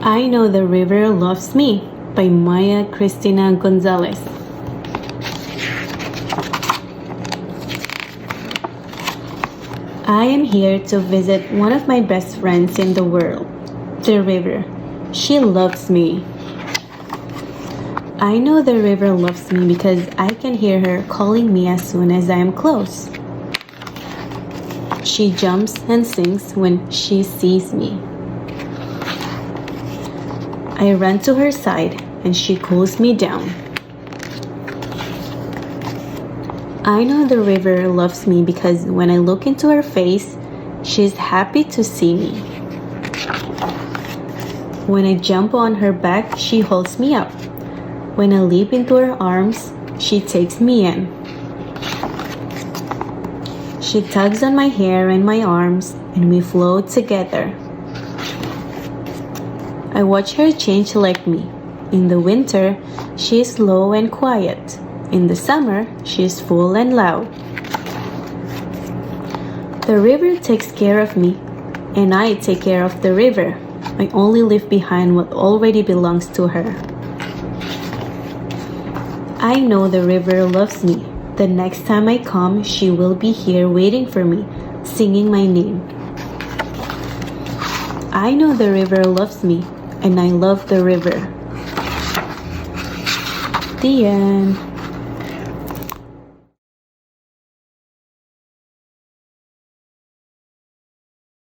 I Know the River Loves Me by Christina Gonzalez. I am here to visit one of my best friends in the world, the river. She loves me. I know the river loves me because I can hear her calling me as soon as I am close. She jumps and sings when she sees me. I run to her side and she cools me down. I know the river loves me because when I look into her face, she's happy to see me. When I jump on her back, she holds me up. When I leap into her arms, she takes me in. She tugs on my hair and my arms, and we float together. I watch her change like me. In the winter, she is slow and quiet. In the summer, she is full and loud. The river takes care of me, and I take care of the river. I only leave behind what already belongs to her. I know the river loves me. The next time I come, she will be here waiting for me, singing my name. I know the river loves me, and I love the river. The end.